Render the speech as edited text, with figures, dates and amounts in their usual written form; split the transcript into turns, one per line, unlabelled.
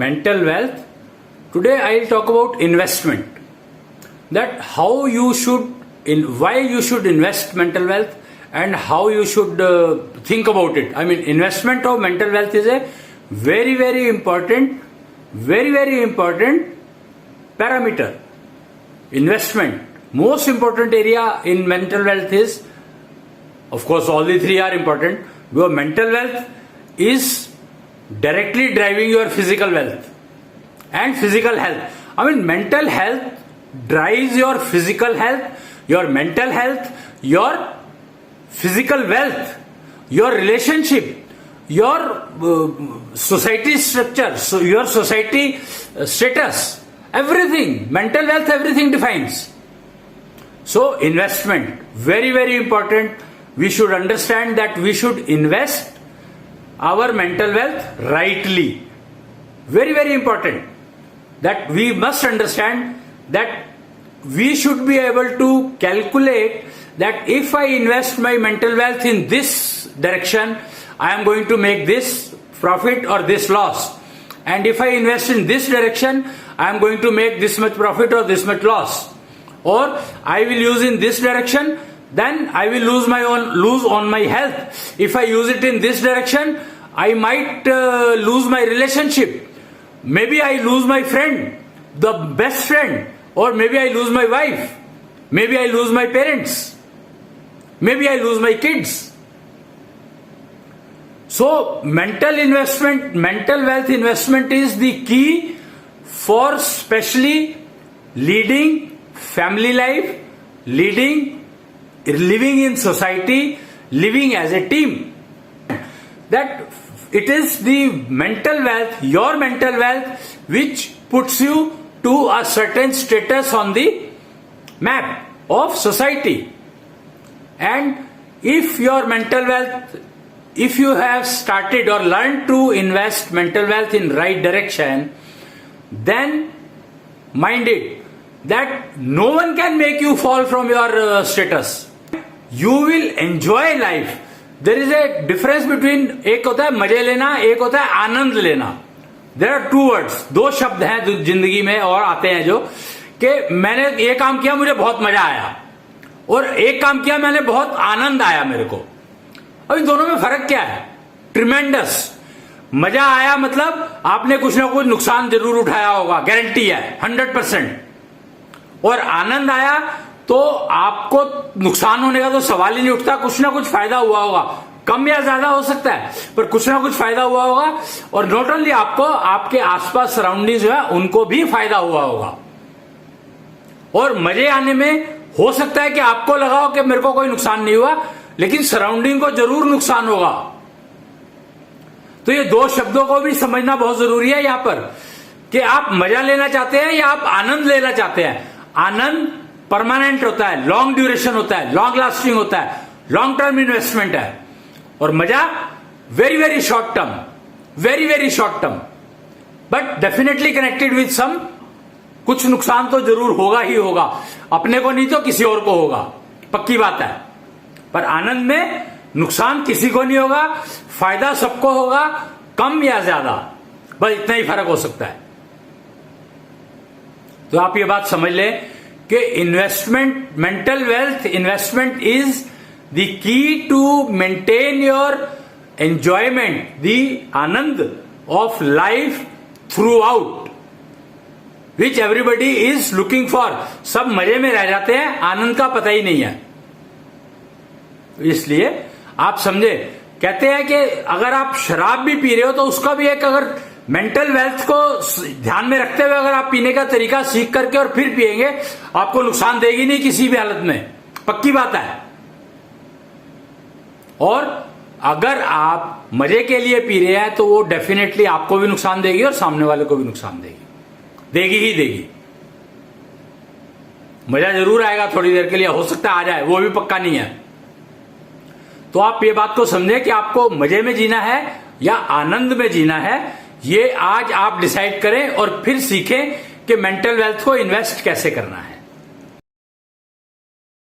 mental wealth. Today I'll talk about investment. That how you should, why you should invest mental wealth and how you should think about it. I mean, investment of mental wealth is a very, very important parameter. Investment, most important area in mental wealth is, of course, all the three are important. Your mental wealth is directly driving your physical wealth and physical health. I mean, mental health drives your physical health, your mental health, your physical wealth, your relationship, your society structure, so your society status, everything, mental wealth, everything defines. So investment, very, very important. We should understand that we should invest our mental wealth rightly. Very, very important. That we must understand that we should be able to calculate that if I invest my mental wealth in this direction, I am going to make this profit or this loss. And if I invest in this direction, I am going to make this much profit or this much loss. Or I will use in this direction, then I will lose on my health. If I use it in this direction, I might lose my relationship. Maybe I lose my friend, the best friend, or maybe I lose my wife. Maybe I lose my parents. Maybe I lose my kids. So mental wealth investment is the key for especially leading family life, living in society, living as a team. That it is the mental wealth, your mental wealth, which puts you to a certain status on the map of society. And if your mental wealth, if you have started or learned to invest mental wealth in right direction, then mind it that no one can make you fall from your status. You will enjoy life. There is a difference between, एक होता है मजे लेना, एक होता है आनंद लेना. There are two words, दो शब्द हैं जिंदगी में और आते हैं जो कि मैंने ये काम किया मुझे बहुत मजा आया और एक काम किया मैंने बहुत आनंद आया मेरे को. अब इन दोनों में फर्क क्या है? ट्रिमेंडस. मजा आया मतलब आपने कुछ ना कुछ नुकसान जरूर उठाया होगा, गारंटी है 100%. और आनंद आया तो आपको नुकसान होने का तो सवाल ही नहीं उठता, कुछ ना कुछ फायदा हुआ होगा, कम या ज्यादा हो सकता है पर कुछ ना कुछ फायदा हुआ होगा. और नॉट ओनली आपको, आपके आसपास सराउंडिंग जो है उनको भी फायदा हुआ होगा. और मजे आने में हो सकता है कि आपको लगा हो कि मेरे को कोई नुकसान नहीं हुआ, लेकिन सराउंडिंग को जरूर नुकसान होगा. तो ये दो शब्दों को भी समझना बहुत जरूरी है यहां पर कि आप मजा लेना चाहते हैं या आप आनंद लेना चाहते हैं. आनंद परमानेंट होता है, लॉन्ग ड्यूरेशन होता है, लॉन्ग लास्टिंग होता है, लॉन्ग टर्म इन्वेस्टमेंट है. और मजा very, very short term, very, very short term, but definitely connected with some, कुछ नुकसान तो जरूर होगा ही होगा, अपने को नहीं तो किसी और को होगा, पक्की बात है. पर आनंद में नुकसान किसी को नहीं होगा, फायदा सबको होगा, कम या ज्यादा, बस इतना ही फर्क हो सकता है. तो आप ये बात समझ लें कि investment, mental wealth investment is the key to maintain your enjoyment, the आनंद of life throughout, which everybody is looking for. सब मजे में रह जाते हैं, आनंद का पता ही नहीं है. इसलिए आप समझे, कहते हैं कि अगर आप शराब भी पी रहे हो तो उसका भी एक, अगर मेंटल वेल्थ को ध्यान में रखते हुए अगर आप पीने का तरीका सीख करके और फिर पिएंगे, आपको नुकसान देगी नहीं किसी भी हालत में, पक्की बात है. और अगर आप मजे के लिए पी रहे हैं तो वो डेफिनेटली आपको भी नुकसान देगी और सामने वाले को भी नुकसान देगी, देगी ही देगी. मजा जरूर आएगा थोड़ी देर के लिए, हो सकता है आ जाए, वो भी पक्का नहीं है. तो आप ये बात को समझें कि आपको मजे में जीना है या आनंद में जीना है, ये आज आप डिसाइड करें और फिर सीखें कि मेंटल वेल्थ को इन्वेस्ट कैसे करना है.